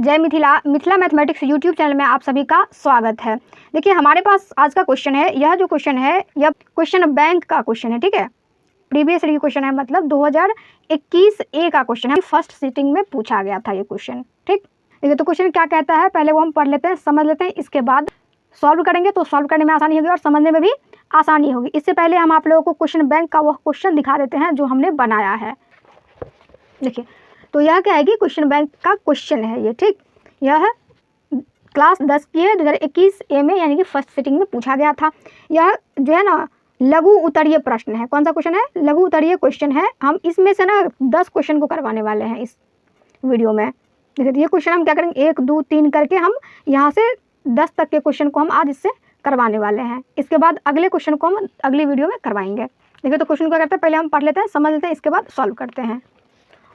जय Mithila Mithila mathematics YouTube channel में आप सभी का स्वागत है। देखिए हमारे पास आज का क्वेश्चन है, यह जो क्वेश्चन है यह क्वेश्चन बैंक का क्वेश्चन है। ठीक है, प्रीवियस ईयर क्वेश्चन है, मतलब 2021 ए का क्वेश्चन है, फर्स्ट सिटिंग में पूछा गया था ये क्वेश्चन। ठीक, देखिए तो क्वेश्चन क्या कहता है, पहले वो हम पढ़ लेते हैं, समझ लेते हैं, इसके बाद सॉल्व करेंगे तो सॉल्व करने में आसानी होगी और समझने में भी आसानी होगी। इससे पहले हम आप लोगों को क्वेश्चन बैंक का वह क्वेश्चन दिखा देते हैं जो हमने बनाया है। देखिए तो यह क्या है कि क्वेश्चन बैंक का क्वेश्चन है ये। ठीक, यह क्लास 10 की है, 2021 ए में, यानी कि फर्स्ट सिटिंग में पूछा गया था। यह जो है ना लघु उत्तरीय प्रश्न है। कौन सा क्वेश्चन है? लघु उत्तरीय क्वेश्चन है। हम इसमें से ना 10 क्वेश्चन को करवाने वाले हैं इस वीडियो में। देखिए ये क्वेश्चन हम क्या करेंगे, 1 2 3 करके हम यहाँ से 10 तक के क्वेश्चन को हम आज इससे करवाने वाले हैं। इसके बाद अगले क्वेश्चन को हम अगली वीडियो में करवाएंगे। देखिए तो क्वेश्चन क्या करते हैं, पहले हम पढ़ लेते हैं, समझ लेते हैं, इसके बाद सॉल्व करते हैं।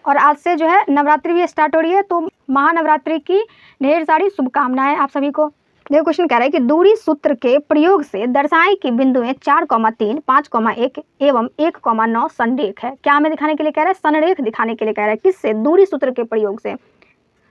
और आज से जो है नवरात्रि भी स्टार्ट हो रही है, तो महानवरात्रि की ढेर सारी शुभकामनाएं आप सभी को। देखो क्वेश्चन कह रहा है कि दूरी सूत्र के प्रयोग से दर्शाएं कि बिंदुएं 4,3, 5,1 एवं 1,9 संरेख है। क्या हमें दिखाने के लिए कह रहा है? संरेख दिखाने के लिए कह रहा है। किससे? दूरी सूत्र के प्रयोग से।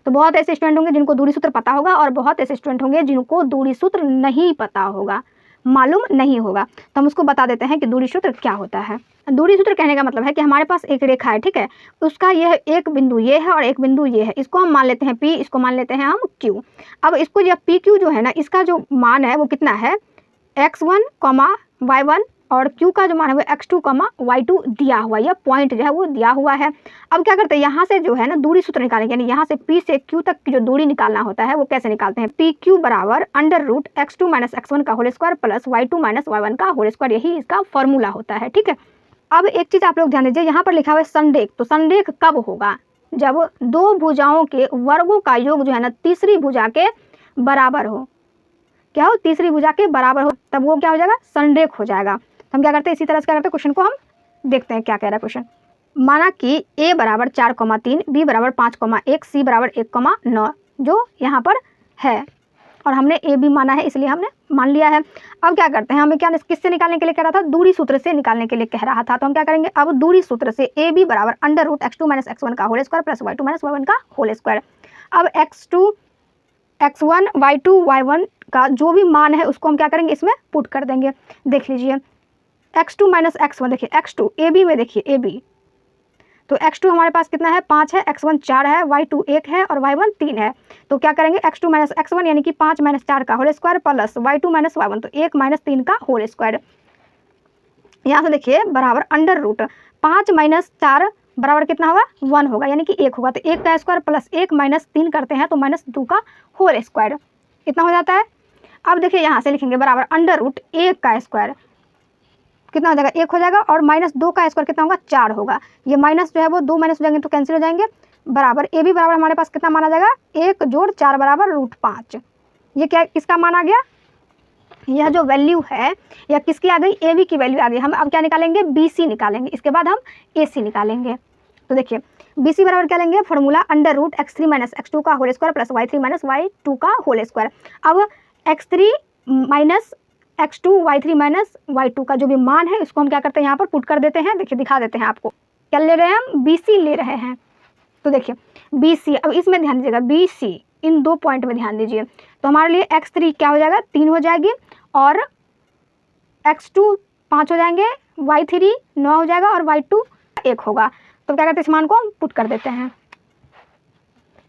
तो बहुत ऐसे स्टूडेंट होंगे जिनको दूरी सूत्र पता होगा और बहुत ऐसे स्टूडेंट होंगे जिनको दूरी सूत्र नहीं पता होगा, मालूम नहीं होगा। तो हम उसको बता देते हैं कि दूरी सूत्र क्या होता है। दूरी सूत्र कहने का मतलब है कि हमारे पास एक रेखा है, ठीक है, उसका यह एक बिंदु ये है और एक बिंदु ये है। इसको हम मान लेते हैं P, इसको मान लेते हैं हम Q। अब इसको जब PQ जो है ना, इसका जो मान है वो कितना है, x1, y1, और Q का जो मान है वो x2, y2 दिया हुआ, यह पॉइंट जो है वो दिया हुआ है। अब क्या करते हैं, यहाँ से जो है ना दूरी सूत्र निकालेंगे, यानी यहाँ से P से Q तक की जो दूरी निकालना होता है वो कैसे निकालते हैं, PQ बराबर √x2 - x1 का whole square plus y2 - y1 का होल स्क्वायर, यही इसका फॉर्मूला होता है। ठीक है, अब एक चीज़ आप लोग ध्यान दीजिए, यहाँ पर लिखा हुआ है संरेख। तो संरेख कब होगा? जब दो भुजाओं के वर्गों का योग जो है ना तीसरी भुजा के बराबर हो। क्या हो? तीसरी भुजा के बराबर हो, तब वो क्या हो जाएगा, संरेख हो जाएगा। तो हम क्या करते हैं, इसी तरह से क्या करते हैं, क्वेश्चन को हम देखते हैं क्या कह रहा है क्वेश्चन। माना कि a बराबर 4,3, b बराबर 5,1, c बराबर 1,9 जो यहाँ पर है, और हमने a b माना है इसलिए हमने मान लिया है। अब क्या करते हैं, हमें क्या किससे निकालने के लिए कह रहा था, दूरी सूत्र से निकालने के लिए कह रहा था। तो हम क्या करेंगे, अब दूरी सूत्र से a b बराबर √x2 - x1 का whole square plus y2 - y1 का होल स्क्वायर। अब x2, x1, y2, y1 का जो भी मान है उसको हम क्या करेंगे, इसमें पुट कर देंगे। देख लीजिए x2 - x1, देखिए x2 ab में, देखिए ab, तो x2 हमारे पास कितना है, 5 है, x1 4 है, y2 1 है और y1 3 है। तो क्या करेंगे, x2 - x1 यानी कि 5 - 4 का whole square plus y2 - y1, तो 1 - 3 का होल स्क्वायर। यहाँ से देखिए बराबर √5 - 4 बराबर कितना होगा, 1 होगा, यानी कि 1 होगा। तो 1 का स्क्वायर प्लस 1 - 3 करते हैं तो -2 का होल स्क्वायर, इतना हो जाता है। अब देखिए यहाँ से लिखेंगे बराबर √1 का स्क्वायर कितना हो जाएगा, 1 हो जाएगा, और -2 का स्क्वायर कितना होगा, 4 होगा। ये माइनस जो है वो 2 माइनस हो जाएंगे तो कैंसिल हो जाएंगे। बराबर ए बी बराबर हमारे पास कितना माना जाएगा, 1 + 4 बराबर √5। ये क्या किसका मान आ गया, यह जो वैल्यू है यह किसकी आ गई, ए बी की वैल्यू आ गई। हम अब क्या निकालेंगे, बी सी निकालेंगे, इसके बाद हम ए सी निकालेंगे। तो देखिए बी सी बराबर क्या लेंगे, फॉर्मूला √x3 - x2 का whole square plus y3 - y2 का होल स्क्वायर। अब x3 - x2, y3 - y2 का जो भी मान है इसको हम क्या करते हैं, यहाँ पर पुट कर देते हैं। देखिए दिखा देते हैं आपको, क्या ले रहे हैं हम, BC ले रहे हैं। तो देखिए BC, अब इसमें ध्यान दीजिएगा, BC इन 2 पॉइंट में ध्यान दीजिए। तो हमारे लिए x3 क्या हो जाएगा, 3 हो जाएगी, और x2 5 हो जाएंगे, y3 9 हो जाएगा और y2 1 होगा। तो क्या करते हैं, इस मान को हम पुट कर देते हैं।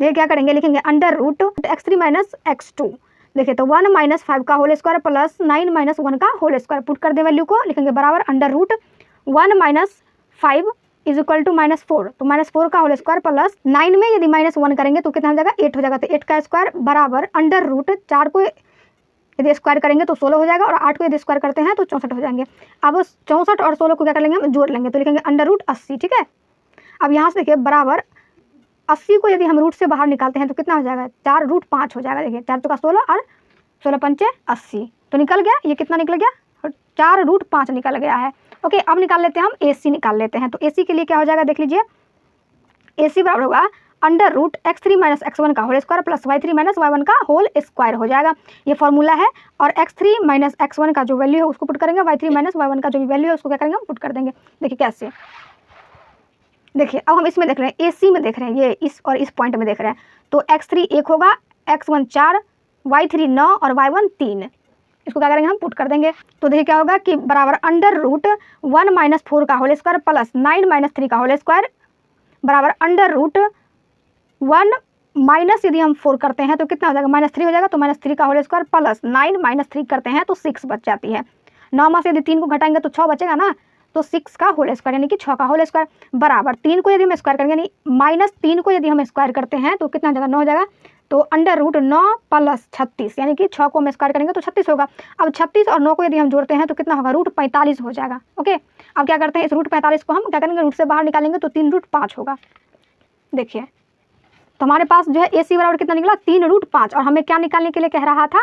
देखिए क्या करेंगे, लिखेंगे √x3 - x2, देखिए तो 1 - 5 का होल स्क्वायर प्लस 9 - 1 का होल स्क्वायर, पुट कर दे वैल्यू को, लिखेंगे बराबर √1 - 5 इज इक्वल टू -4, तो -4 का होल स्क्वायर प्लस 9 में यदि -1 करेंगे तो कितना हो जाएगा, 8 हो जाएगा। तो 8 का स्क्वायर बराबर √4 को यदि स्क्वायर करेंगे तो 16 हो जाएगा, और 8 को यदि स्क्वायर करते हैं तो 64 हो जाएंगे। अब 64 और 16 को क्या कर लेंगे, हम जोड़ लेंगे, तो लिखेंगे √80। ठीक है, अब यहाँ से देखिए बराबर 80 को यदि हम रूट से बाहर निकालते हैं तो कितना हो जाएगा, 4 √5 हो जाएगा। देखिए 4 का 16 और 16 पंचे 80, तो निकल गया, ये कितना निकल गया, 4 √5 निकल गया है। ओके, अब निकाल लेते हैं हम AC निकाल लेते हैं। तो AC के लिए क्या हो जाएगा, देख लीजिए AC बराबर होगा √x3 - x1 का whole square plus y3 - y1 का होल स्क्वायर हो जाएगा, ये फॉर्मूला है। और x3 - x1 का जो वैल्यू है उसको पुट करेंगे, y3 - y1 का जो भी वैल्यू है उसको क्या करेंगे, हम पुट कर देंगे। देखिए कैसे, देखिए अब हम इसमें देख रहे हैं, AC में देख रहे हैं, ये इस और इस पॉइंट में देख रहे हैं, तो x3 1 होगा, x1 4, y3 9 और y1 3। इसको क्या करेंगे हम पुट कर देंगे, तो देखिए क्या होगा कि बराबर अंडर रूट 1 - 4 का होल स्क्वायर प्लस 9 - 3 का होल स्क्वायर बराबर अंडर रूट 1 माइनस यदि हम 4 करते हैं तो कितना हो जाएगा, -3 हो जाएगा, तो -3 का होल स्क्वायर प्लस 9 - 3 करते हैं तो 6 बच जाती है। 9 में से यदि 3 को घटाएंगे तो 6 बचेगा ना, तो 6 का होल स्क्वायर यानी कि 6 का होल स्क्वायर बराबर 3 को यदि हम स्क्वायर करेंगे यानी -3 को यदि हम स्क्वायर करते हैं तो कितना हो जाएगा, 9 हो जाएगा, तो अंडर रूट 9 प्लस 36 यानी कि 6 को हम स्क्वायर करेंगे तो 36 होगा। अब 36 और 9 को यदि हम जोड़ते हैं तो कितना होगा, रूट 45 हो जाएगा। ओके, अब क्या करते हैं, इस रूट 45 को हम क्या करेंगे, रूट से बाहर निकालेंगे तो 3 रूट 5 होगा। देखिए तो हमारे पास जो है AC बराबर कितना निकला, 3 रूट 5, और हमें क्या निकालने के लिए कह रहा था,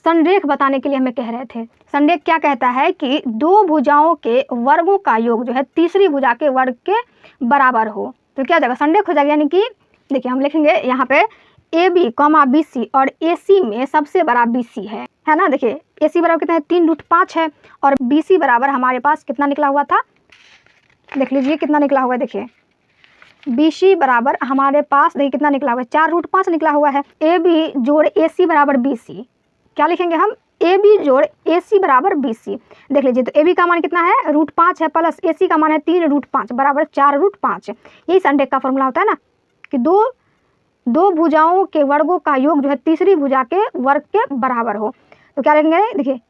संरेख बताने के लिए हमें कह रहे थे। संरेख क्या कहता है कि दो भुजाओं के वर्गों का योग जो है तीसरी भुजा के वर्ग के बराबर हो, तो क्या हो जाएगा, संरेख हो जाएगा। यानी कि देखिए हम लिखेंगे यहाँ पे AB, BC और AC में सबसे बड़ा BC है ना। देखिए AC बराबर कितना है, 3 रूट 5 है, और BC बराबर हमारे पास कितना निकला हुआ था, देख लीजिए कितना निकला हुआ है। देखिए BC बराबर हमारे पास देखिए कितना निकला हुआ है, 4 रूट 5 निकला हुआ है। AB जोड़ AC बराबर BC, क्या लिखेंगे हम, AB जोड़ AC बराबर BC। देख लीजिए तो AB का मान कितना है, रूट 5 है, प्लस AC का मान है 3 रूट 5 बराबर 4 रूट 5। यही संरेख का फॉर्मूला होता है ना, कि दो भुजाओं के वर्गों का योग जो है तीसरी भुजा के वर्ग के बराबर हो। तो क्या लिखेंगे, देखिए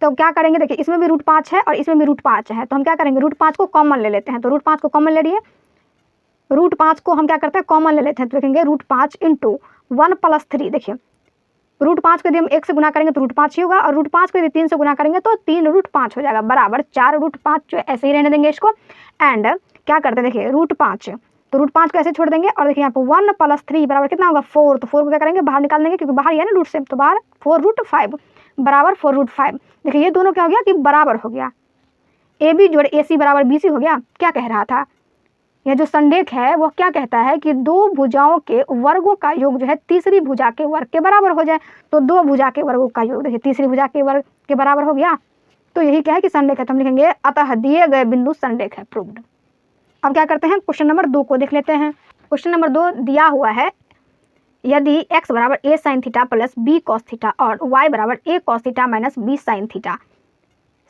तो क्या करेंगे, देखिए इसमें भी रूट 5 है और इसमें भी रूट 5 है, तो हम क्या करेंगे, रूट 5 को कॉमन ले लेते हैं। तो रूट 5 को कॉमन ले लिए, रूट 5 को हम क्या करते हैं, कॉमन ले लेते हैं, तो लिखेंगे रूट 5 इंटू 1 + 3। देखिए रूट 5 को यदि हम 1 से गुना करेंगे तो रूट 5 ही होगा, और रूट 5 को यदि 3 से गुना करेंगे तो 3 रूट 5 हो जाएगा बराबर 4 रूट 5। जो ऐसे ही रहने देंगे इसको, एंड क्या करते हैं, देखिए रूट 5, तो रूट 5 को ऐसे छोड़ देंगे, और देखिए यहाँ पर 1 + 3 बराबर कितना होगा, 4। तो 4 को क्या करेंगे, बाहर निकाल देंगे, क्योंकि बाहर ही है ना रूट से, तो बाहर 4 रूट 5 बराबर 4 रूट 5। देखिए ये दोनों क्या हो गया कि बराबर हो गया, AB जोड़ AC बराबर BC हो गया। क्या कह रहा था, यह जो संरेख है वो क्या कहता है कि दो भुजाओं के वर्गों का योग जो है तीसरी भुजा के वर्ग के बराबर हो जाए। तो दो भुजा के वर्गों का योग देखिए तीसरी भुजा के वर्ग के बराबर हो गया, तो यही क्या है कि संरेख है। तो हम लिखेंगे अतः दिए गए बिंदु संरेख है, प्रूव्ड। अब क्या करते हैं, क्वेश्चन नंबर 2 को देख लेते हैं। क्वेश्चन नंबर 2 दिया हुआ है, यदि x बराबर a sin theta plus b cos theta और y बराबर a cos theta minus b sin theta,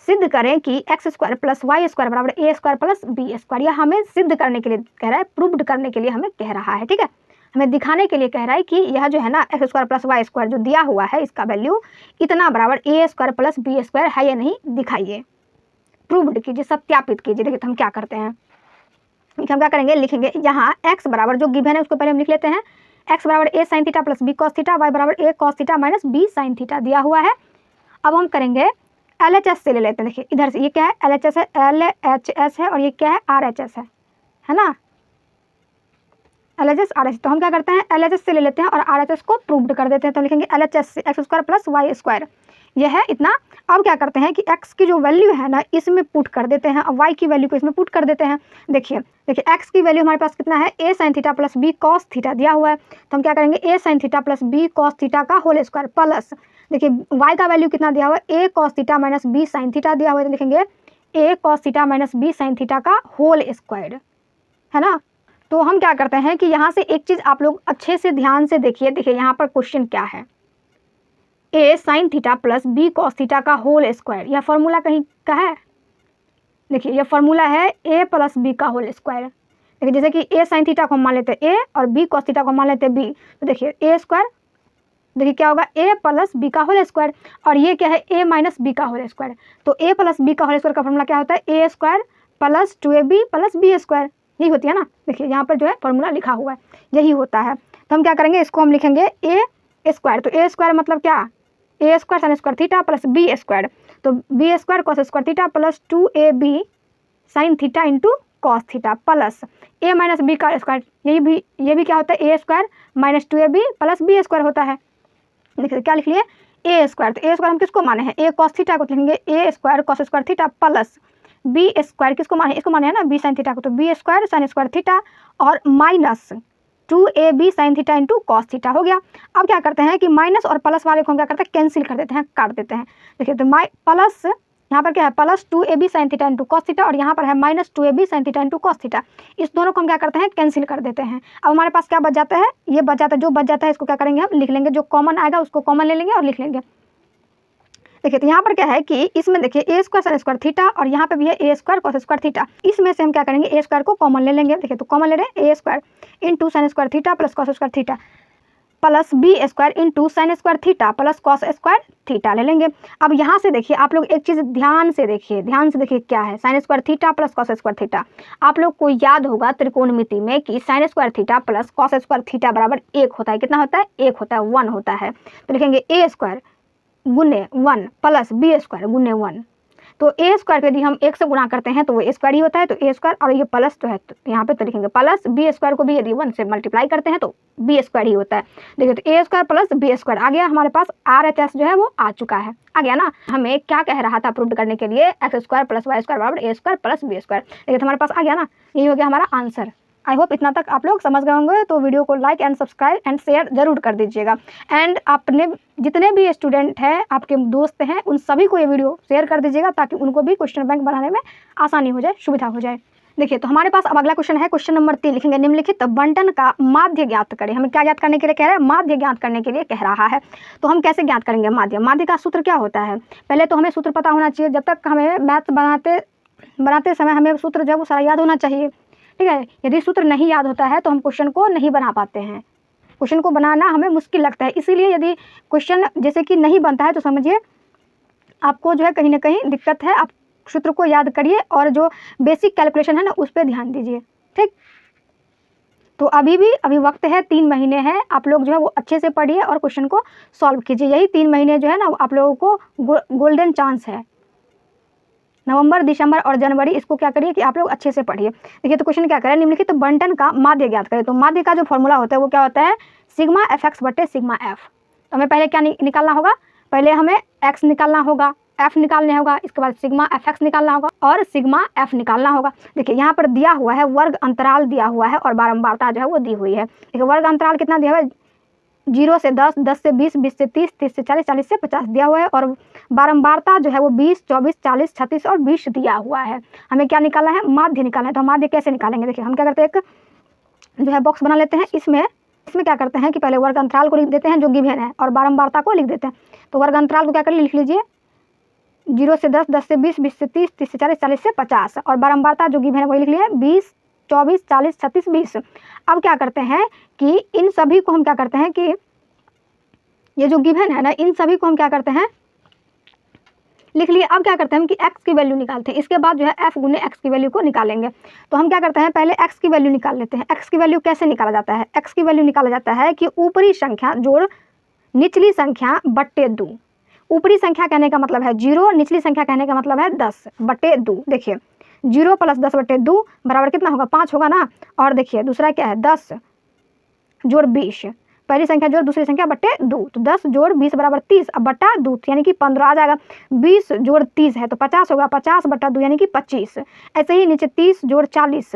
सिद्ध करें कि x² प्लस वाई स्क्वायर बराबर a² प्लस b²। यह हमें सिद्ध करने के लिए कह रहा है, प्रूव्ड करने के लिए हमें कह रहा है, ठीक है, हमें दिखाने के लिए कह रहा है कि यह जो है ना x² प्लस वाई² जो दिया हुआ है इसका वैल्यू इतना बराबर a² प्लस b² है या नहीं, दिखाइए, प्रूव्ड कीजिए, सत्यापित कीजिए। देखिए तो हम क्या करते हैं, हम क्या करेंगे, लिखेंगे यहाँ x बराबर जो गिवन है उसको पहले हम लिख लेते हैं, x बराबर a sin theta plus b cos theta, y बराबर a cos theta minus b sin theta दिया हुआ है। अब हम करेंगे LHS से ले लेते हैं। देखिए इधर से ये क्या है, LHS है, LHS है, और ये क्या है, RHS है ना, LHS RHS। तो हम क्या करते हैं, LHS से ले लेते हैं और RHS को प्रूव्ड कर देते हैं। तो लिखेंगे LHS से x² प्लस y², यह है इतना। अब क्या करते हैं कि x की जो वैल्यू है ना इसमें पुट कर देते हैं, और y की वैल्यू को इसमें पुट कर देते हैं। देखिए x की वैल्यू हमारे पास कितना है, a sin theta plus b cos theta दिया हुआ है, तो हम क्या करेंगे a sin theta plus b cos theta का होल स्क्वायर प्लस, देखिए y का वैल्यू कितना दिया हुआ है, a cos theta minus b sin theta दिया हुआ है, तो लिखेंगे a cos theta minus b sin theta का होल स्क्वायर, है ना। तो हम क्या करते हैं कि यहाँ से एक चीज़ आप लोग अच्छे से ध्यान से देखिए। देखिए यहाँ पर क्वेश्चन क्या है, a sin theta plus b cos theta का होल स्क्वायर, यह फॉर्मूला कहीं का है, देखिए यह फॉर्मूला है a प्लस b का होल स्क्वायर। देखिए जैसे कि a sin थीटा को मान लेते हैं a और b cos थीटा को मान लेते हैं b, तो देखिए a², देखिए क्या होगा, a प्लस b का होल स्क्वायर, और ये क्या है, a माइनस b का होल स्क्वायर। तो a प्लस b का होल स्क्वायर का फॉर्मूला क्या होता है, a² plus 2ab plus b², यही होती है ना। देखिए यहाँ पर जो है फॉर्मूला लिखा हुआ है, यही होता है। तो हम क्या करेंगे, इसको हम लिखेंगे a², तो a² मतलब क्या, a² sin square theta plus b², तो b² cos square theta plus 2ab sin theta into cos theta plus a minus b का स्क्वायर, ये भी क्या होता है, a² minus 2ab plus b² होता है। देखिए क्या लिख लिए, a², तो a² हम किसको माने हैं, a cos थीटा को, लिखेंगे a² cos square theta plus b² किसको माने, इसको माने है ना b sin थीटा को, तो b² sin स्क्वायर थीटा और minus 2ab sin theta into cos theta हो गया। अब क्या करते हैं कि माइनस और प्लस वाले को हम क्या करते हैं, कैंसिल कर देते हैं, काट देते हैं। देखिए तो प्लस यहाँ पर क्या है plus 2ab sin theta into cos theta, और यहाँ पर है minus 2ab sin theta into cos theta. इस दोनों को हम क्या करते हैं कैंसिल कर देते हैं। अब हमारे पास क्या बच जाता है, ये बच जाता है, जो बच जाता है इसको क्या करेंगे हम लिख लेंगे, जो कॉमन आएगा उसको कॉमन ले लेंगे और लिख लेंगे। देखिए तो यहाँ पर क्या है कि इसमें देखिए ए स्क्वायर साइन स्क्वायर थीटा और यहाँ पे भी है ए स्क्वायर कॉस स्क्वायर थीटा। इसमें से हम क्या करेंगे ए स्क्वायर को कॉमन ले लेंगे। देखिए तो कॉमन ले रहे हैं a square into sine square theta plus cos square theta plus B square into sine square theta plus cos square theta ले लेंगे। अब यहाँ से देखिए आप लोग एक चीज़ ध्यान से देखिए क्या है sign square theta plus cos square theta. आप लोग को याद होगा त्रिकोणमिति में कि sign square theta plus cos square theta बराबर 1 होता है। कितना होता है, 1 होता है, 1 होता है। तो लिखेंगे ए स्क्वायर गुने 1 प्लस बी स्क्वायर गुने 1। तो ए स्क्वायर को यदि हम 1 से गुणा करते हैं तो वो ए स्क्वायर ही होता है, तो ए स्क्वायर और ये प्लस तो है तो यहाँ पे तो लिखेंगे प्लस बी स्क्वायर को भी यदि 1 से मल्टीप्लाई करते हैं तो बी स्क्वायर ही होता है। देखिए तो ए स्क्वायर प्लस बी स्क्वायर आ गया हमारे पास, RHS जो है वो आ चुका है, आ गया ना। हमें क्या कह रहा था प्रूव करने के लिए, x square plus y square बराबर A square plus B square. देखिए तो हमारे पास आ गया ना, यही हो गया हमारा आंसर। आई होप इतना तक आप लोग समझ गए होंगे। तो वीडियो को like and subscribe and share जरूर कर दीजिएगा। एंड अपने जितने भी स्टूडेंट हैं, आपके दोस्त हैं, उन सभी को ये वीडियो शेयर कर दीजिएगा ताकि उनको भी क्वेश्चन बैंक बनाने में आसानी हो जाए, सुविधा हो जाए। देखिए तो हमारे पास अब अगला क्वेश्चन है, क्वेश्चन नंबर 3 लिखेंगे निम्नलिखित बंटन का माध्य ज्ञात करें। हमें क्या ज्ञात करने के लिए कह रहा है, माध्य ज्ञात करने के लिए कह रहा है। तो हम कैसे ज्ञात करेंगे माध्य, माध्य का सूत्र क्या होता है। पहले तो हमें सूत्र पता होना चाहिए, जब तक हमें मैथ बनाते समय हमें सूत्र जो है वो सारा याद होना चाहिए, ठीक है। यदि सूत्र नहीं याद होता है तो हम क्वेश्चन को नहीं बना पाते हैं, क्वेश्चन को बनाना हमें मुश्किल लगता है। इसीलिए यदि क्वेश्चन जैसे कि नहीं बनता है तो समझिए आपको जो है कहीं ना कहीं दिक्कत है। आप सूत्र को याद करिए और जो बेसिक कैलकुलेशन है ना उस पर ध्यान दीजिए, ठीक। तो अभी वक्त है, 3 महीने हैं, आप लोग जो है वो अच्छे से पढ़िए और क्वेश्चन को सॉल्व कीजिए। यही 3 महीने जो है ना आप लोगों को गोल्डन चांस है। नवंबर, दिसंबर और जनवरी इसको क्या करिए कि आप लोग अच्छे से पढ़िए। देखिए तो क्वेश्चन क्या करें, निम्नलिखित तो बंटन का माध्य ज्ञात करें। तो माध्य का जो फॉर्मूला होता है वो क्या होता है, सिग्मा एफ एक्स बटे सिग्मा एफ। तो हमें पहले क्या निकालना होगा, पहले हमें एक्स निकालना होगा, एफ निकालने होगा, इसके बाद सिग्मा एफ एक्स निकालना होगा और सिग्मा एफ निकालना होगा। देखिए यहाँ पर दिया हुआ है वर्ग अंतराल दिया हुआ है और बारंबारता जो है वो दी हुई है। देखिए वर्ग अंतराल कितना दिया हुआ है, 0 से 10, 10 से 20, 20 से 30, 30 से 40, 40 से 50 दिया हुआ है और बारंबारता जो है वो 20, 24, 40, 36 और 20 दिया हुआ है। हमें क्या निकालना है, माध्य निकालना है। तो माध्य कैसे निकालेंगे, देखिए हम क्या करते हैं, एक जो है बॉक्स बना लेते हैं। इसमें क्या करते हैं कि पहले वर्ग अंतराल को लिख देते हैं जो गिवन है और बारंबारता को लिख देते हैं। तो वर्ग अंतराल को क्या करिए, लिख लीजिए 0 से 10, 10 से 20, 20 से 30, 30 से 40, 40 से 50 और बारंबारता जो गिवन है वही लिख लिया 20, 24, 40, 36, 20। अब क्या करते हैं कि इन सभी को हम क्या करते हैं कि ये जो गिवन है ना इन सभी को हम क्या करते हैं लिख लिए। अब क्या करते हैं हम कि x की वैल्यू निकालते हैं। इसके बाद जो है f गुने x की वैल्यू को निकालेंगे। तो हम क्या करते हैं, पहले x की वैल्यू निकाल लेते हैं। x की वैल्यू कैसे निकाला जाता है, x की वैल्यू निकाला जाता है कि ऊपरी संख्या जोड़ निचली संख्या बट्टे 2। ऊपरी संख्या कहने का मतलब है 0, निचली संख्या कहने का मतलब है 10 बट्टे 2। देखिए 0 प्लस 10 बट्टे 2 बराबर कितना होगा, 5 होगा ना। और देखिए दूसरा क्या है, 10 जोड़ 20, पहली संख्या जोड़ दूसरी संख्या बट्टे 2। तो 10 जोड़ 20 बराबर 30, अब बट्टा 2 यानी कि 15 आ जाएगा। 20 जोड़ 30 है तो 50 होगा, 50 बट्टा 2 यानी कि 25। ऐसे ही नीचे 30 जोड़ 40,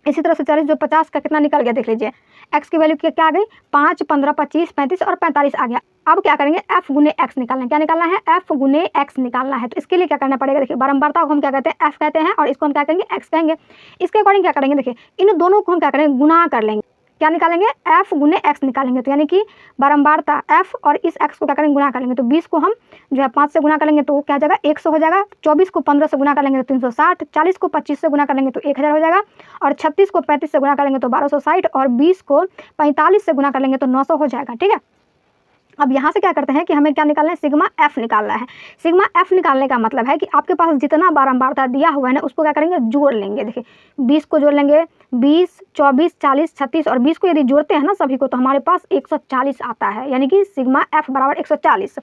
इसी तरह से 40 जो 50 का कितना निकल गया, देख लीजिए x की वैल्यू क्या आ गई, 5, 15, 25, 35 और 45 आ गया। अब क्या करेंगे, f गुने x निकालना है। क्या निकालना है, f गुने x निकालना है। तो इसके लिए क्या करना पड़ेगा, देखिए बारंबारता को हम क्या कहते हैं, f कहते हैं और इसको हम क्या कहेंगे, x कहेंगे। इसके अकॉर्डिंग क्या करेंगे, देखिए इन दोनों को हम क्या करेंगे, गुना कर लेंगे। क्या निकालेंगे, f गुने x निकालेंगे। तो यानी कि बारंबारता f और इस x को क्या करेंगे, गुना कर लेंगे। तो 20 को हम जो है 5 से गुना कर लेंगे तो क्या हो जाएगा, 100 हो जाएगा। 24 को 15 से गुना कर लेंगे तो 360, 40 को 25 से गुना कर लेंगे तो 1000 हो जाएगा और 36 को 35 से गुना कर लेंगे तो 1260 और 20 को 45 से गुना कर लेंगे तो 900 हो जाएगा, ठीक है। अब यहाँ से क्या करते हैं कि हमें क्या निकालना है, सिग्मा एफ निकालना है। सिग्मा एफ निकालने का मतलब है कि आपके पास जितना बारंबारता दिया हुआ है ना उसको क्या करेंगे, जोड़ लेंगे। देखिए 20 को जोड़ लेंगे, 20, 24, 40, 36 और 20 को यदि जोड़ते हैं ना सभी को तो हमारे पास 140 आता है, यानी कि सिग्मा एफ बराबर 140।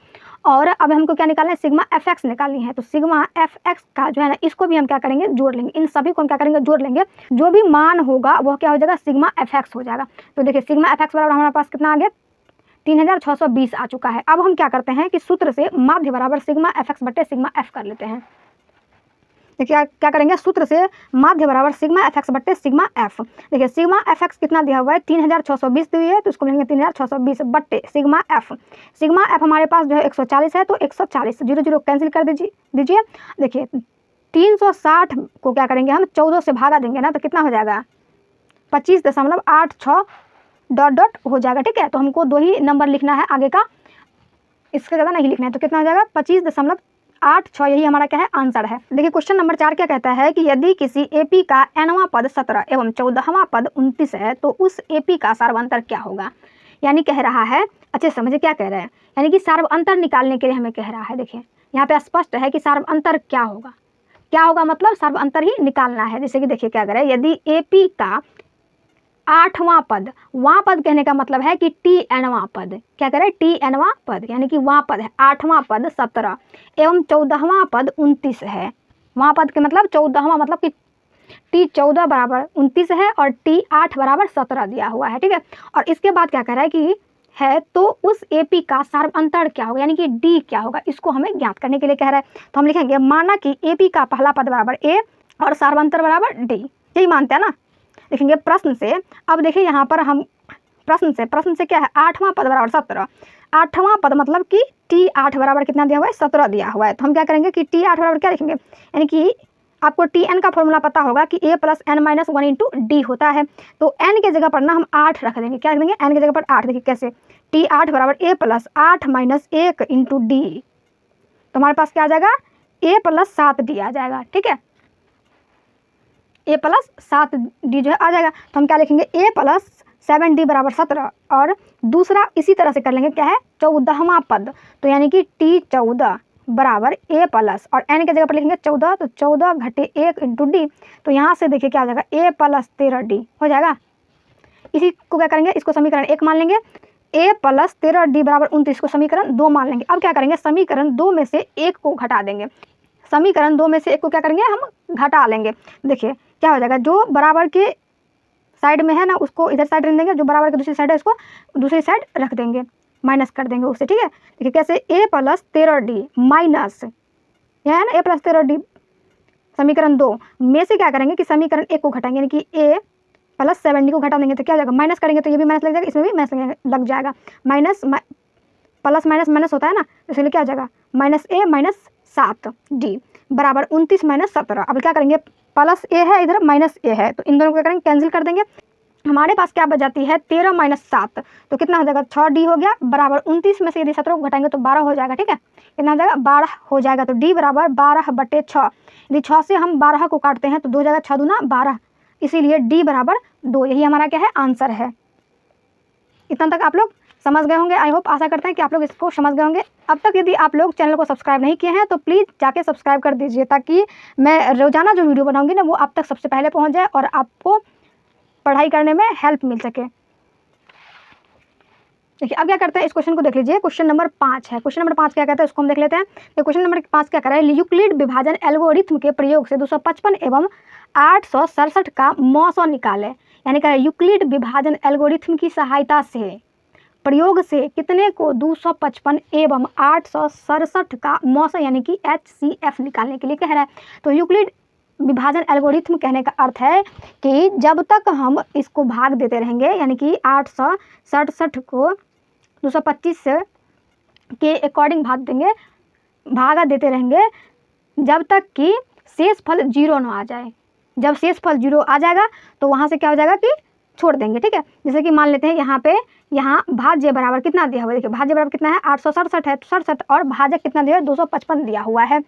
और अब हमको क्या निकालना है, सिग्मा एफ एक्स निकालनी है। तो सिग्मा एफ एक्स का जो है ना इसको भी हम क्या करेंगे, जोड़ लेंगे। इन सभी को हम क्या करेंगे, जोड़ लेंगे। जो भी मान होगा वह क्या हो जाएगा, सिग्मा एफ एक्स हो जाएगा। तो देखिए सिग्मा एफ एक्स बराबर हमारे पास कितना आ गया, 3620 आ चुका है। अब हम क्या करते हैं कि सूत्र से माध्य बराबर सिग्मा एफ एक्स बटे सिग्मा एफ कर लेते हैं। देखिए क्या करेंगे, सूत्र से माध्य बराबर सिग्मा एफ एक्स बट्टे सिग्मा एफ। देखिए सिग्मा एफ एक्स कितना दिया हुआ है, 3620 दी हुई है, तो इसको लिखेंगे 3620 बट्टे सिग्मा एफ। सिग्मा एफ हमारे पास जो है 140 है, तो 140 0 0 कैंसिल कर दीजिए। देखिए 360 को क्या करेंगे हम 14 से भागा देंगे ना, तो कितना हो जाएगा 25.86 डॉट डॉट हो जाएगा। ठीक है, तो हमको 2 ही नंबर लिखना है आगे का, इससे ज़्यादा नहीं लिखना है। तो कितना हो जाएगा 25.86, यही हमारा क्या है आंसर है। देखिए क्वेश्चन नंबर 4 क्या कहता है कि यदि किसी एपी का nवां पद 17 एवं 14वां पद 29 है तो उस एपी का सार्वअंतर क्या होगा। यानी कह रहा है, अच्छे समझे क्या कह रहे हैं, यानी कि सार्वअंतर निकालने के लिए हमें कह रहा है। देखिए यहाँ पे स्पष्ट है कि सार्वअंतर क्या होगा, क्या होगा मतलब सार्वअंतर ही निकालना है। जैसे कि देखिए क्या करें, यदि एपी का 8वां पद, वां पद कहने का मतलब है कि TNवां पद, क्या करें TNवां पद, यानी कि वां पद है 8वां पद 17 एवं 14वां पद 29 है। वां पद के मतलब 14वां मतलब कि T14 बराबर 29 है और T8 बराबर 17 दिया हुआ है। ठीक है, और इसके बाद क्या कह रहा है कि है तो उस एपी का सार्वअंतर क्या होगा, यानी कि डी क्या होगा, इसको हमें ज्ञात करने के लिए कह रहा है। तो हम लिखेंगे माना कि एपी का पहला पद बराबर ए और सार्वअंतर बराबर डी, यही मानते हैं ना। लिखेंगे प्रश्न से, अब देखिए यहाँ पर हम प्रश्न से क्या है 8वां पद बराबर 17, 8वां पद मतलब कि T8 बराबर कितना दिया हुआ है 17 दिया हुआ है। तो हम क्या करेंगे कि T8 बराबर क्या लिखेंगे, यानी कि आपको TN का फॉर्मूला पता होगा कि A + n - 1 × D होता है। तो n के जगह पर ना हम 8 रख देंगे, क्या रख देंगे n की जगह पर 8। देखिए कैसे, T8 बराबर A + 8 - 1 × D, तो हमारे पास क्या आ जाएगा A + 7D आ जाएगा। ठीक है, A + 7D जो है आ जाएगा। तो हम क्या लिखेंगे A + 7D बराबर 17, और दूसरा इसी तरह से कर लेंगे क्या है 14वां पद, तो यानी कि T14 बराबर A प्लस और n की जगह पर लिखेंगे 14, तो 14 - 1 × D, तो यहाँ से देखिए क्या हो जाएगा A + 13D हो जाएगा। इसी को क्या करेंगे, इसको समीकरण 1 मान लेंगे, A + 13D बराबर 29 को समीकरण 2 मान लेंगे। अब क्या करेंगे, समीकरण 2 में से 1 को घटा देंगे, समीकरण 2 में से 1 को क्या करेंगे हम घटा लेंगे। देखिए क्या हो जाएगा, जो बराबर के साइड में है ना उसको इधर साइड रख देंगे, जो बराबर की दूसरी साइड है उसको दूसरी साइड रख देंगे, माइनस कर देंगे उससे। ठीक है, देखिए कैसे A + 13D माइनस, यह है ना A + 13D, समीकरण 2 में से क्या करेंगे कि समीकरण 1 को घटाएंगे, यानी कि A + 7D को घटा देंगे तो क्या हो जाएगा माइनस करेंगे तो ये भी माइनस लग जाएगा, इसमें भी माइनस लग जाएगा, माइनस प्लस माइनस माइनस होता है ना, इसलिए क्या हो जाएगा -A - 7D बराबर 29 - 17। अब क्या करेंगे, प्लस A है इधर माइनस A है, तो इन दोनों को क्या करेंगे कैंसिल कर देंगे। हमारे पास क्या बच जाती है 13 - 7, तो कितना हो जाएगा 6D हो गया बराबर 29 में से यदि 17 को घटाएंगे तो 12 हो जाएगा। ठीक है, कितना हो जाएगा 12 हो जाएगा, तो D बराबर 12/6, यदि 6 से हम 12 को काटते हैं तो 2 जाएगा 6 दूना 12, इसीलिए D बराबर 2, यही हमारा क्या है आंसर है। इतना तक आप लोग समझ गए होंगे, आई होप, आशा करते हैं कि आप लोग इसको समझ गए होंगे। अब तक यदि आप लोग चैनल को सब्सक्राइब नहीं किए हैं तो प्लीज़ जाके सब्सक्राइब कर दीजिए, ताकि मैं रोजाना जो वीडियो बनाऊंगी ना वो आप तक सबसे पहले पहुंच जाए और आपको पढ़ाई करने में हेल्प मिल सके। देखिए अब क्या करते हैं, इस क्वेश्चन को देख लीजिए, क्वेश्चन नंबर 5 है। क्वेश्चन नंबर 5 क्या कहता है उसको हम देख लेते हैं। तो क्वेश्चन नंबर 5 क्या कर रहा है, यूक्लिड विभाजन एल्गोरिथम के प्रयोग से 255 एवं 867 का मौसो निकाले। यानी कह रहा है यूक्लिड विभाजन एल्गोरिथम की सहायता से प्रयोग से कितने को 255 एवं 867 का मौसो यानी कि HCF निकालने के लिए कह रहा है। तो यूक्लिड विभाजन एल्गोरिथम कहने का अर्थ है कि जब तक हम इसको भाग देते रहेंगे, यानी कि 867 को 225 के अकॉर्डिंग भागा देते रहेंगे जब तक कि शेषफल 0 ना आ जाए। जब शेषफल 0 आ जाएगा तो वहाँ से क्या हो जाएगा कि छोड़ देंगे। ठीक है, जैसे कि मान लेते हैं यहाँ भाज्य बराबर कितना दिया हुआ है, देखिए भाज्य बराबर कितना है 867 है, तो 67 और भाजक कितना दिया है 255 दिया हुआ है,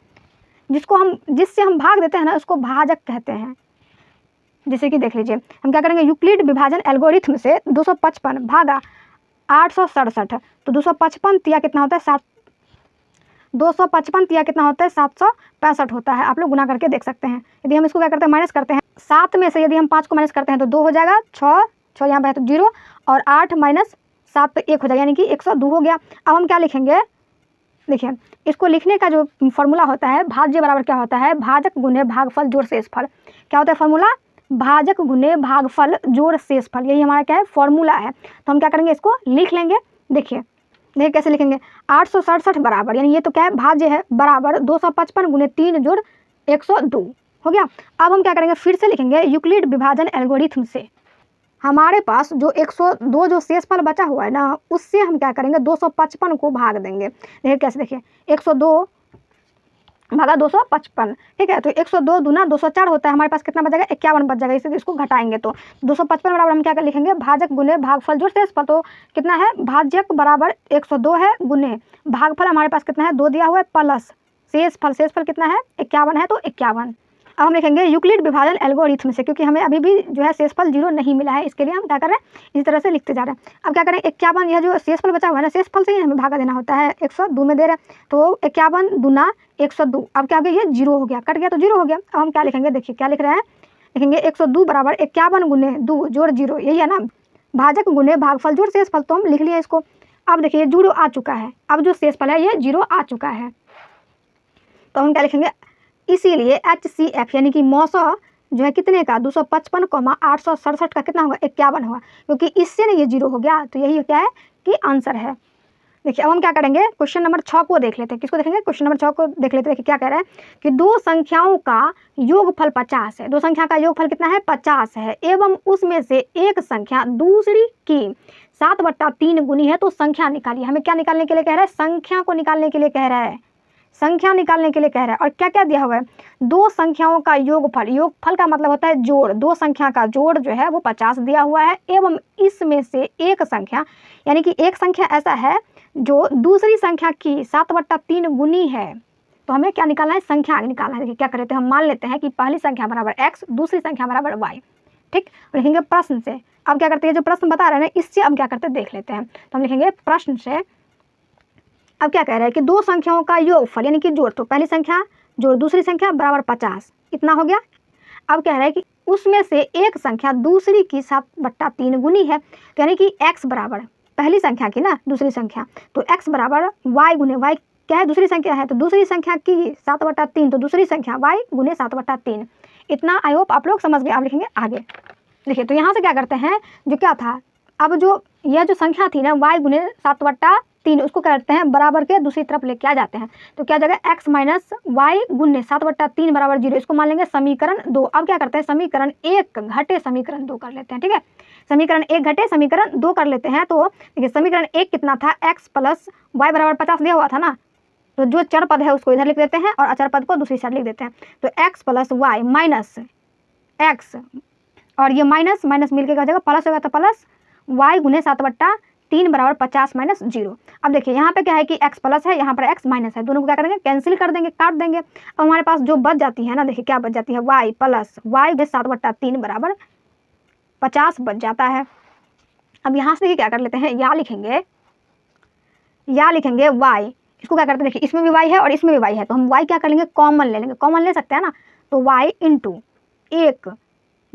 जिससे हम भाग देते हैं ना उसको भाजक कहते हैं। जैसे कि देख लीजिए हम क्या करेंगे, यूक्लिड विभाजन एल्गोरिथम से 255 भागा 867, तो 255 तिया कितना होता है 255 तिया कितना होता है 765 होता है। आप लोग गुना करके देख सकते हैं। यदि हम इसको क्या करते हैं माइनस करते हैं, 7 में से यदि हम 5 को माइनस करते हैं तो 2 हो जाएगा, 6 यहाँ पे तो 0 और 8 - 7 तो 1 हो जाएगा, यानी कि 102 हो गया। अब हम क्या लिखेंगे, देखिए इसको लिखने का जो फॉर्मूला होता है, भाज्य बराबर क्या होता है भाजक गुने भागफल जोड़ शेषफल। क्या होता है फॉर्मूला, भाजक गुने भागफल जोड़ शेषफल, यही हमारा क्या है फॉर्मूला है। तो हम क्या करेंगे इसको लिख लेंगे। देखिए कैसे लिखेंगे, 867 बराबर, यानी ये तो क्या है भाज्य है, बराबर 255 × 3 + 102, हो गया। अब हम क्या करेंगे, फिर से लिखेंगे यूक्लिड विभाजन एल्गोरिथम से। हमारे पास जो 102 जो शेषफल बचा हुआ है ना, उससे हम क्या करेंगे 255 को भाग देंगे। देखिए कैसे, देखिए 102 भागा 255, ठीक है। तो 102 दूना 204 होता है, हमारे पास कितना बचेगा 51 बच जाएगा। इसे इसको घटाएंगे तो 255 बराबर हम क्या कर लिखेंगे, भाजक गुने भागफल जो शेषफल, तो कितना है भाजक बराबर 102 है गुने भागफल हमारे पास कितना है 2 दिया हुआ है प्लस शेषफल, शेषफल कितना है 51 है, तो 51। अब हम लिखेंगे यूक्लिड विभाजन एल्गोरिथम से, क्योंकि हमें अभी भी जो है शेषफल 0 नहीं मिला है, इसके लिए हम क्या कर रहे हैं इसी तरह से लिखते जा रहे हैं। अब क्या करें 51, यह जो शेषफल बचा हुआ है ना, शेषफल से ही हमें भागा देना होता है, 102 में दे रहे हैं तो 51 दूना 102। अब क्या हो गया, ये 0 हो गया, कट गया तो 0 हो गया। अब हम क्या लिखेंगे, देखिए क्या लिख रहे हैं, लिखेंगे 102 बराबर 51 गुने 2 जोड़ 0, यही है ना, भाजक गुने भागफल जोड़ शेषफल, तो हम लिख लिए इसको। अब देखिए 0 आ चुका है, अब जो शेषफल है ये 0 आ चुका है, तो हम क्या लिखेंगे, इसीलिए HCF यानी कि मौसा जो है कितने का 255,867 का कितना होगा 51 होगा, क्योंकि इससे ना ये 0 हो गया, तो यही क्या है कि आंसर है। देखिए अब हम क्या करेंगे, क्वेश्चन नंबर 6 को देख लेते हैं। किसको देखेंगे, क्वेश्चन नंबर 6 को देख लेते हैं। देखिए क्या कह रहा है कि दो संख्याओं का योगफल 50 है, दो संख्या का योगफल कितना है 50 है, एवं उसमें से एक संख्या दूसरी की 7/3 गुनी है, तो संख्या निकालिए। हमें क्या निकालने के लिए कह रहा है, संख्या को निकालने के लिए कह रहा है, संख्या निकालने के लिए कह रहा है। और क्या क्या दिया हुआ है, दो संख्याओं का योगफल, योगफल का मतलब होता है जोड़, दो संख्या का जोड़ जो है वो 50 दिया हुआ है, एवं इसमें से एक संख्या यानी कि एक संख्या ऐसा है जो दूसरी संख्या की 7/3 गुनी है, तो हमें क्या निकालना है, संख्या निकालना है। देखिए क्या करते हैं, हम मान लेते हैं कि पहली संख्या बराबर x, दूसरी संख्या बराबर y, ठीक। लिखेंगे प्रश्न से। अब क्या करते हैं, जो प्रश्न बता रहे हैं इससे हम क्या करते हैं देख लेते हैं। तो हम लिखेंगे प्रश्न से। अब क्या कह रहा है कि दो संख्याओं का योगफल यानी कि जोड़, तो पहली संख्या जोड़ दूसरी संख्या बराबर 50, इतना हो गया। अब कह रहा है कि उसमें से एक संख्या दूसरी की 7/3 गुनी है, तो यानी कि x बराबर पहली संख्या की ना दूसरी संख्या, तो x बराबर y गुने y क्या है, दूसरी संख्या है, तो दूसरी संख्या की 7/3, तो दूसरी संख्या y गुने 7/3। इतना आई होप आप लोग समझ गए। आप लिखेंगे आगे। देखिए तो यहाँ से क्या करते हैं, जो क्या था, अब जो यह जो संख्या थी ना y गुने 7/3, उसको क्या करते हैं बराबर के दूसरी तरफ लेके आ जाते हैं, तो क्या जाएगा x माइनस वाई गुने 7/3 बराबर 0, इसको मान लेंगे समीकरण 2। अब क्या करते हैं, समीकरण 1 घटे समीकरण 2 कर लेते हैं, ठीक है। समीकरण 1 घटे समीकरण 2 कर लेते हैं। तो देखिए समीकरण 1 कितना था, x प्लस वाई बराबर 50 दिया हुआ था ना, तो जो चर पद है उसको इधर लिख देते हैं और अचर पद को दूसरी साइड लिख देते हैं। तो x plus y minus x, और ये माइनस माइनस मिलकर क्या हो जाएगा प्लस होगा, तो प्लस वाई गुने 7/3 बराबर 50 माइनस 0। अब देखिए यहाँ पे क्या है कि x प्लस है, यहाँ पर x माइनस है, दोनों को क्या करेंगे कैंसिल कर देंगे, काट देंगे। अब हमारे पास जो बच जाती है ना, देखिए क्या बच जाती है, y प्लस वाई गुने 7/3 बराबर 50 बच जाता है। अब यहाँ से देखिए क्या कर लेते हैं, या लिखेंगे y, इसको क्या करते हैं, देखिए इसमें भी y है और इसमें भी y है, तो हम y क्या कर लेंगे कॉमन ले लेंगे, कॉमन ले सकते हैं ना, तो y इंटू 1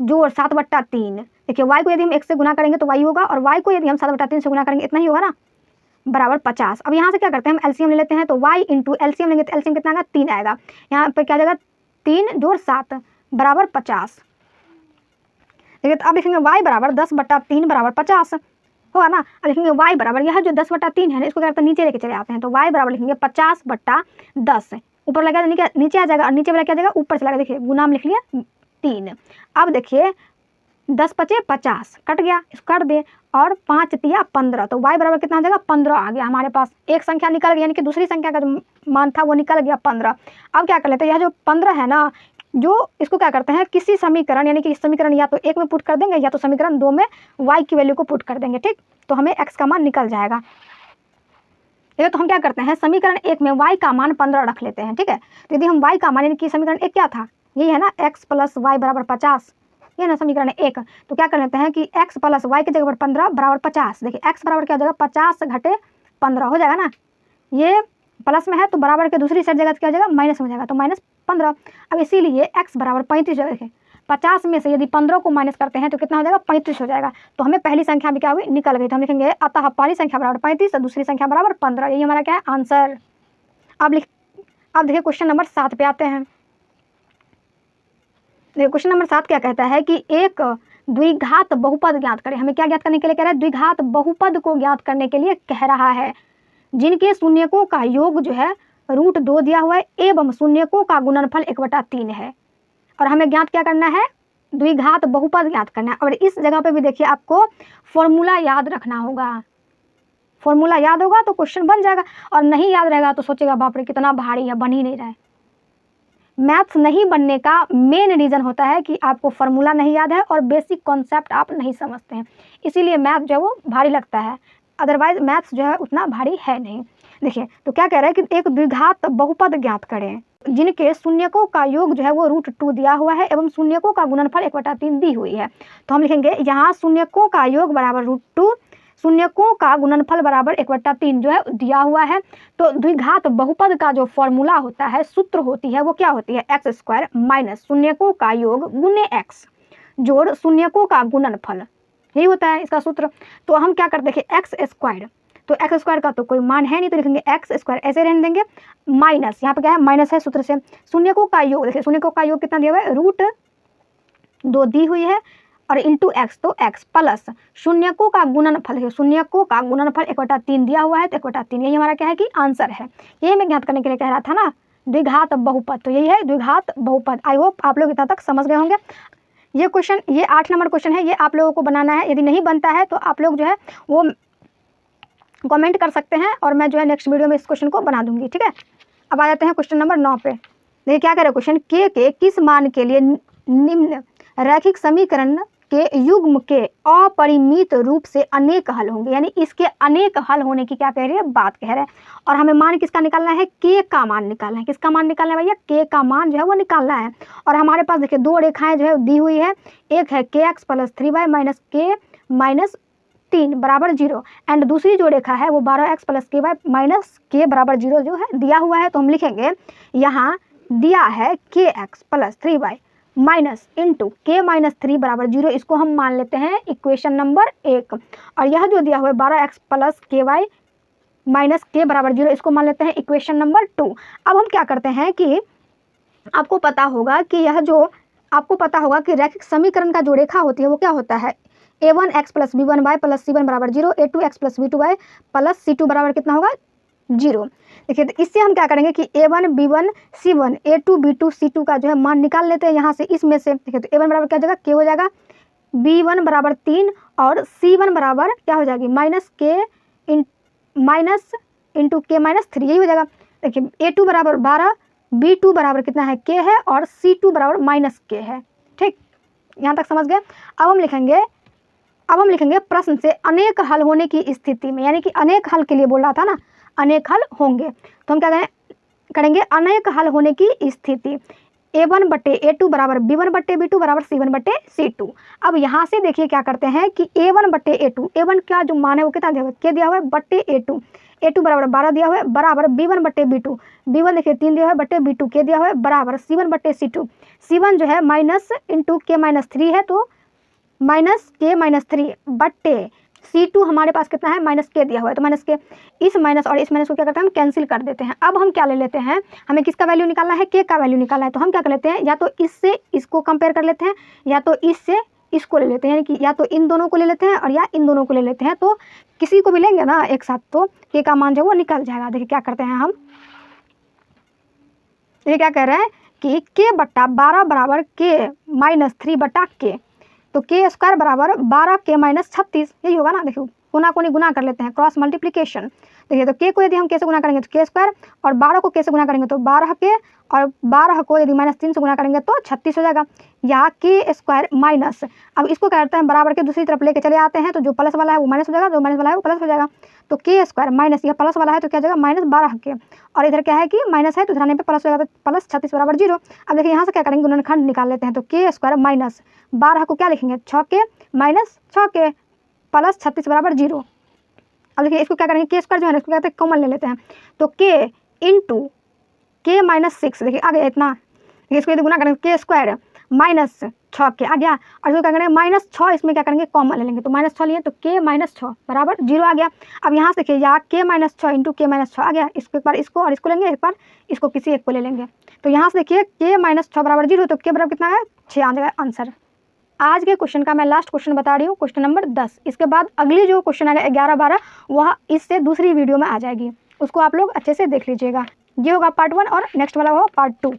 जोड़ 7/3। देखिए y को यदि हम 1 से गुना करेंगे तो y होगा, और y को यदि हम 7/3 से गुना करेंगे इतना ही होगा ना, बराबर 50। अब यहाँ से क्या करते हैं, हम एलसीएम ले लेते हैं, तो y इंटू एलसीएम लेंगे तो एलसीएम कितना आएगा 3 आएगा, यहाँ पर क्या जाएगा 3 जोड़ 7 बराबर 50। देखिए तो अब लिखेंगे y बराबर 10/3 बराबर 50 होगा ना। अब लिखेंगे y बराबर यह जो 10/3 है ना, इसको क्या करते हैं नीचे लेके चले आते हैं, तो y बराबर लिखेंगे 50/10, ऊपर लगा नीचे आ जाएगा, और नीचे वाला क्या जाएगा ऊपर चला गया, देखिए गुना में लिख लिया 3। अब देखिए 10 × 50 कट गया, इसको कर दे, और 5 × 15, तो y बराबर कितना हो जाएगा 15 आ गया हमारे पास। एक संख्या निकल गई, यानी कि दूसरी संख्या का जो मान था वो निकल गया 15। अब क्या कर लेते हैं, यह जो 15 है ना, जो इसको क्या करते हैं किसी समीकरण यानी कि इस समीकरण या तो 1 में पुट कर देंगे या तो समीकरण 2 में y की वैल्यू को पुट कर देंगे, ठीक। तो हमें x का मान निकल जाएगा। ये तो हम क्या करते हैं, समीकरण 1 में y का मान 15 रख लेते हैं, ठीक है। तो यदि हम y का मान यानी कि समीकरण 1 क्या था, यही है ना x प्लस वाई बराबर 50, ये ना समीकरण 1, तो क्या कर लेते हैं कि x प्लस वाई की जगह पर 15 बराबर 50। देखिए x बराबर क्या हो जाएगा 50 घटे 15 हो जाएगा ना, ये प्लस में है तो बराबर के दूसरी साइड जगह क्या हो जाएगा माइनस हो जाएगा, तो -15। अब इसीलिए x बराबर 35 हो। देखिए 50 में से यदि 15 को माइनस करते हैं तो कितना हो जाएगा 35 हो जाएगा, तो हमें पहली संख्या भी क्या हुई निकल गई। तो हम लिखेंगे अतः पहली संख्या बराबर 35 और दूसरी संख्या बराबर 15, यही हमारा क्या है आंसर। अब देखिए क्वेश्चन नंबर 7 पे आते हैं। देखिए क्वेश्चन नंबर 7 क्या कहता है कि एक द्विघात बहुपद ज्ञात करें। हमें क्या ज्ञात करने के लिए कह रहा है, द्विघात बहुपद को ज्ञात करने के लिए कह रहा है, जिनके शून्यकों का योग जो है √2 दिया हुआ है एवं शून्यकों का गुणनफल 1/3 है। और हमें ज्ञात क्या करना है, द्विघात बहुपद ज्ञात करना है। और इस जगह पे भी देखिए आपको फॉर्मूला याद रखना होगा, फॉर्मूला याद होगा तो क्वेश्चन बन जाएगा, और नहीं याद रहेगा तो सोचेगा बाप रे कितना भारी है, बन ही नहीं रहा है। मैथ्स नहीं बनने का मेन रीज़न होता है कि आपको फॉर्मूला नहीं याद है और बेसिक कॉन्सेप्ट आप नहीं समझते हैं, इसीलिए मैथ जो है वो भारी लगता है, अदरवाइज मैथ्स जो है उतना भारी है नहीं। देखिए तो क्या कह रहा है कि एक द्विघात बहुपद ज्ञात करें जिनके शून्यकों का योग जो है वो √2 दिया हुआ है एवं शून्यकों का गुणनफल 1/3 दी हुई है। तो हम लिखेंगे यहाँ शून्यकों का योग बराबर √2, शून्यकों का गुणनफल बराबर 1/3 जो है दिया हुआ है। तो द्विघात बहुपद का जो फॉर्मूला होता है, सूत्र होती है, वो क्या होती है, x² माइनस शून्यकों का योग गुने x जोड़ शून्यकों का गुणनफल, यही होता है इसका सूत्र। तो हम क्या करते हैं, x², तो x² का तो कोई मान है नहीं तो लिखेंगे x² ऐसे रहने देंगे, माइनस यहाँ पे क्या है, माइनस है सूत्र से, शून्यकों का योग, देखिए शून्यकों का योग कितना दिया हुआ है, √2 दी हुई है और इंटू x, तो x प्लस शून्यकों का गुणनफल है, शून्यकों का गुणनफल 1/3 दिया हुआ है, तो 1/3 यही हमारा क्या है कि आंसर है। यही मैं ज्ञात करने के लिए कह रहा था ना, द्विघात बहुपद, तो यही है द्विघात बहुपद। आई होप आप लोग इतना तक समझ गए होंगे। ये क्वेश्चन, ये 8 नंबर क्वेश्चन है, ये आप लोगों को बनाना है। यदि नहीं बनता है तो आप लोग जो है वो कमेंट कर सकते हैं और मैं जो है नेक्स्ट वीडियो में इस क्वेश्चन को बना दूंगी, ठीक है। अब आ जाते हैं क्वेश्चन नंबर 9 पे। देखिए क्या कह रहे हैं क्वेश्चन, के किस मान के लिए निम्न रैखिक समीकरण के युग्म के अपरिमित रूप से अनेक हल होंगे, यानी इसके अनेक हल होने की क्या कह रही है, बात कह रहे हैं। और हमें मान किसका निकालना है, के का मान निकालना है। किसका मान निकालना है भैया, के का मान जो है वो निकालना है। और हमारे पास देखिए दो रेखाएं जो है दी हुई है, एक है kx + 3y माइनस के माइनस 3 बराबर 0, एंड दूसरी जो रेखा है वो 12x + ky माइनस के बराबर 0 जो है दिया हुआ है। तो हम लिखेंगे यहाँ दिया है kx + 3y माइनस इंटू के माइनस 3 बराबर 0, इसको हम मान लेते हैं इक्वेशन नंबर 1। और यह जो दिया हुआ है 12x + ky माइनस के बराबर 0, इसको मान लेते हैं इक्वेशन नंबर 2। अब हम क्या करते हैं कि आपको पता होगा कि यह जो आपको पता होगा कि रैखिक समीकरण का जो रेखा होती है वो क्या होता है, a1x + b1y + c1 बराबर 0, a2x + b2y + c2 बराबर कितना होगा 0। देखिए तो इससे हम क्या करेंगे कि a1 b1 c1 a2 b2 c2 का जो है मान निकाल लेते हैं यहाँ से, इसमें से। देखिए तो a1 बराबर क्या हो जाएगा, k हो जाएगा, b1 बराबर 3 और c1 बराबर क्या हो जाएगी, माइनस इंटू के माइनस 3, यही हो जाएगा। देखिए a2 बराबर 12, b2 बराबर कितना है k है और c2 बराबर -k है। ठीक, यहाँ तक समझ गए। अब हम लिखेंगे प्रश्न से अनेक हल होने की स्थिति में, यानी कि अनेक हल के लिए बोल रहा था ना, अनेक हल होंगे। तो हम क्या करेंगे, अनेक हल होने की स्थिति a1/a2 बराबर b1/b2 बराबर c1/c2। अब यहाँ से देखिए क्या करते हैं कि a1/a2, a1 का जो मान है वो कितना दिया हुआ है, k दिया हुआ है बट्टे a2, a2 बराबर 12 दिया हुआ है बराबर b1/b2, b1 देखिए 3 दिया हुआ है बट्टे b2 k दिया हुआ है बराबर c1/c2, c1 जो है माइनस इंटू के माइनस 3 है तो -k-3 बट्टे c2 हमारे पास कितना है, -k दिया हुआ है तो -k, इस माइनस और इस माइनस को क्या करते हैं हम कैंसिल कर देते हैं। अब हम क्या ले लेते हैं, हमें किसका वैल्यू निकालना है, k का वैल्यू निकालना है। तो हम क्या कर लेते हैं, या तो इससे इसको कंपेयर कर लेते हैं या तो इससे इसको ले लेते हैं, यानी कि या तो इन दोनों को ले लेते हैं और या इन दोनों को ले लेते हैं। तो किसी को भी लेंगे ना एक साथ तो k का मान जो वो निकल जाएगा। देखिए क्या करते हैं हम, ये क्या कह रहे हैं कि k/12 बराबर k-3/k, तो k² बराबर 12k-36, यही होगा ना। देखिए कोना कोनी गुना कर लेते हैं, क्रॉस मल्टीप्लिकेशन। देखिए तो k को यदि हम k से गुना करेंगे तो k² और 12 को k से गुना करेंगे तो 12k और 12 को यदि -3 से गुना करेंगे तो 36 हो जाएगा। या k² माइनस, अब इसको क्या करते हैं बराबर के दूसरी तरफ लेके चले आते हैं, तो जो प्लस वाला है वो माइनस हो जाएगा, जो माइनस वाला है वो प्लस हो जाएगा। तो k² माइनस, यह प्लस वाला है तो क्या हो जाएगा -12k, और इधर क्या है कि माइनस है तो इधर पे प्लस हो जाएगा, तो +36 बराबर 0। अब देखिए यहाँ से क्या करेंगे, गुणनखंड निकाल लेते हैं। तो k² माइनस 12 को क्या लिखेंगे 6k माइनस 6k प्लस 36 बराबर 0। अब देखिए इसको क्या करेंगे, k² जो है इसको कहते हैं कॉमन ले लेते हैं, तो k इंटू k माइनस 6, देखिए आ गया इतना, इसको यदि गुना करेंगे k² माइनस 6k आ गया, और इसको क्या करेंगे -6, इसमें क्या करेंगे कॉमन ले लेंगे, तो -6 लिए तो k माइनस 6 बराबर 0 आ गया। अब यहाँ से देखिए या k minus 6 into k minus 6 आ गया, इसको एक बार इसको और इसको लेंगे, एक बार इसको किसी एक को ले लेंगे। तो यहाँ से देखिए k माइनस 6 बराबर 0, तो k बराबर कितना है 6 आ जाएगा आंसर। आज के क्वेश्चन का मैं लास्ट क्वेश्चन बता रही हूँ, क्वेश्चन नंबर 10। इसके बाद अगली जो क्वेश्चन आएगा 11-12 वह इससे दूसरी वीडियो में आ जाएगी, उसको आप लोग अच्छे से देख लीजिएगा। ये होगा पार्ट 1 और नेक्स्ट वाला होगा पार्ट 2।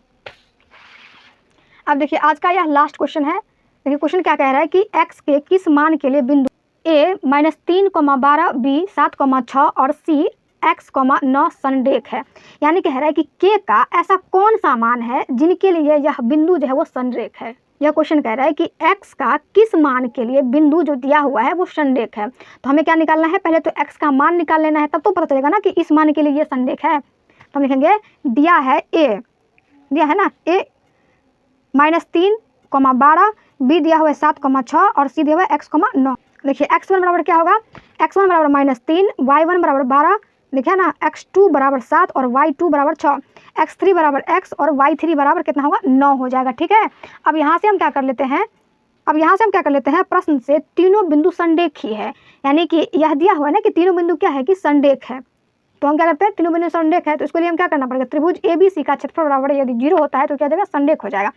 अब देखिए आज का यह लास्ट क्वेश्चन है। देखिए क्वेश्चन क्या कह रहा है कि x के किस मान के लिए बिंदु a -3,12, b 7,6 और c x,9 संरेख है। यानी कह रहा है कि k का ऐसा कौन सा मान है जिनके लिए यह बिंदु जो है वो संरेख है। यह क्वेश्चन कह रहा है कि x का किस मान के लिए बिंदु जो दिया हुआ है वो संरेख है। तो हमें क्या निकालना है, पहले तो x का मान निकाल लेना है, तब तो पता चलेगा ना कि इस मान के लिए ये संरेख है। तो हम लिखेंगे दिया है a, दिया है ना a -3,12, b दिया हुआ है 7,6 और c दिया हुआ है x,9। देखिए x1 बराबर क्या होगा, x1 बराबर -3, y1 बराबर 12, देखिए ना x2 बराबर 7 और y2 बराबर 6, x3 बराबर x और y3 बराबर कितना होगा 9 हो जाएगा। ठीक है, अब यहाँ से हम क्या कर लेते हैं, प्रश्न से तीनों बिंदु संरेख ही है। यानी कि यह दिया हुआ है ना कि तीनों बिंदु क्या है कि संरेख है। तो हम क्या करते हैं, तीनों बिंदु संरेख है तो इसके लिए हम क्या करना पड़ेगा, त्रिभुज ABC का क्षेत्रफल बराबर यदि 0 होता है तो क्या हो जाएगा, संरेख हो जाएगा।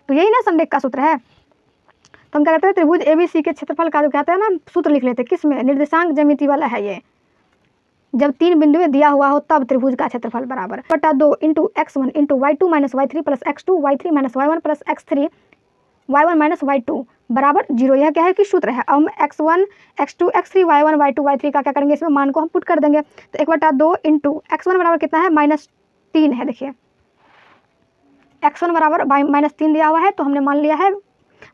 तो यही ना संरेख का सूत्र है। तो हम क्या करते हैं, त्रिभुज ABC के क्षेत्रफल का जो कहते हैं ना सूत्र लिख लेते हैं, किसमें, निर्देशांक ज्यामिति वाला है ये। जब तीन बिंदुएं दिया हुआ हो तब त्रिभुज का क्षेत्रफल बराबर बटा 2 × x1 × y2 - y3 + x2 y3 - y1 + x3 y1 - y2 बराबर 0। यह क्या है कि सूत्र है। अब हम x1 x2 x3 y1 y2 y3 का क्या करेंगे, इसमें मान को हम पुट कर देंगे। तो 1/2 × x1 बराबर कितना है, -3 है। देखिए x1 बराबर -3 दिया हुआ है तो हमने मान लिया है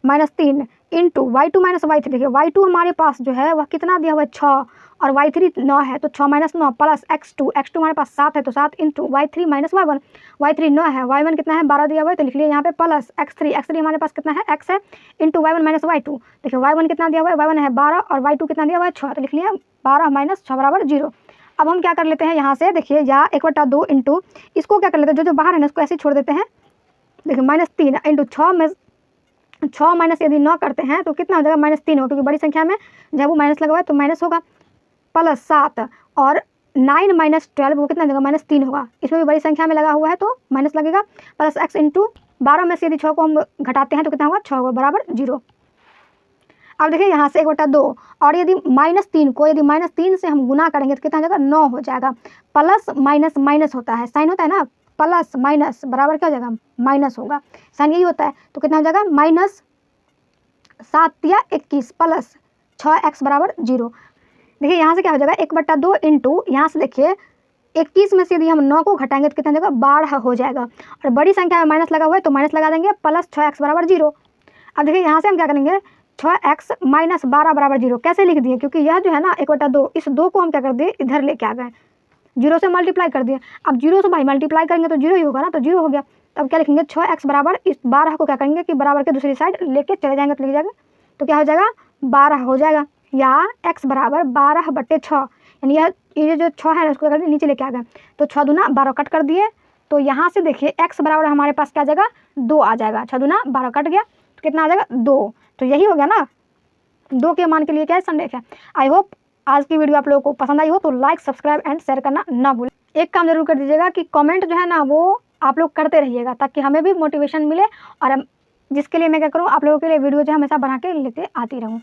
-3 × y2 - y3। देखिए y2 हमारे पास जो है वह कितना दिया हुआ है 6 और y3 9 है, तो 6 - 9 प्लस x2 हमारे पास 7 है तो 7 × y3 - y1, y3 9 है, y1 कितना है 12 दिया हुआ है तो लिख लिए यहाँ पे प्लस x3 हमारे पास कितना है x है × y1 - y2। देखिए y1 कितना दिया हुआ है, y1 है 12 और y2 कितना दिया हुआ है 6, तो लिख लिया 12 - 6 बराबर 0। अब हम क्या कर लेते हैं यहाँ से, देखिए या 1/2 × इसको क्या कर लेते हैं, जो बाहर है ना उसको ऐसे छोड़ देते हैं। देखिए -3 × 6 में 6 माइनस यदि 9 करते हैं तो कितना हो जाएगा, -3 होगा, क्योंकि बड़ी संख्या में जब वो माइनस लगा हुआ है तो माइनस होगा, प्लस 7 और 9 - 12 वो कितना देगा, -3 होगा। इसमें भी बड़ी संख्या में लगा हुआ है तो माइनस लगेगा, प्लस x × 12 में से यदि 6 को हम घटाते हैं तो कितना होगा, 6 होगा बराबर 0। अब देखिए यहाँ से 1/2 और यदि -3 को यदि -3 से हम गुना करेंगे तो कितना हो जाएगा, 9 हो जाएगा। प्लस माइनस माइनस होता है, साइन होता है ना, प्लस माइनस बराबर क्या हो जाएगा, माइनस होगा, साइन यही होता है। तो कितना हो जाएगा, -7 या 21 प्लस 6x बराबर 0। देखिए यहाँ से क्या हो जाएगा, 1/2 × यहाँ से देखिए 21 में से यदि हम 9 को घटाएंगे तो कितना हो जाएगा, 12 हो जाएगा। और बड़ी संख्या में माइनस लगा हुआ है तो माइनस लगा देंगे, प्लस 6x बराबर 0। अब देखिए यहाँ से हम क्या करेंगे, 6x - 12 बराबर 0 कैसे लिख दिए, क्योंकि यह जो है ना 1/2 इस 2 को हम क्या कर दिए, इधर लेके आ गए, 0 से मल्टीप्लाई कर दिए। अब 0 से भाई मल्टीप्लाई करेंगे तो 0 ही होगा ना, तो 0 हो गया। तब क्या लिखेंगे, 6x बराबर इस 12 को क्या करेंगे कि बराबर के दूसरी साइड लेके चले जाएंगे तो लिख जाएगा, तो क्या हो जाएगा 12 हो जाएगा, या x बराबर 12/6। यानी ये जो 6 है उसको करके नीचे लेके आ गए तो 6 दूना 12 कट कर दिए। तो यहाँ से देखिए x बराबर हमारे पास क्या आ जाएगा, 2 आ जाएगा, 6 दूना 12 कट गया तो कितना आ जाएगा, 2। तो यही हो गया ना, 2 के मान के लिए क्या है, संरेख है। आई होप आज की वीडियो आप लोगों को पसंद आई हो, तो लाइक सब्सक्राइब एंड शेयर करना ना भूलें। एक काम जरूर कर दीजिएगा कि कमेंट जो है ना वो आप लोग करते रहिएगा, ताकि हमें भी मोटिवेशन मिले और जिसके लिए मैं क्या करूँ, आप लोगों के लिए वीडियो जो हमेशा बना के लेते आती रहूँ।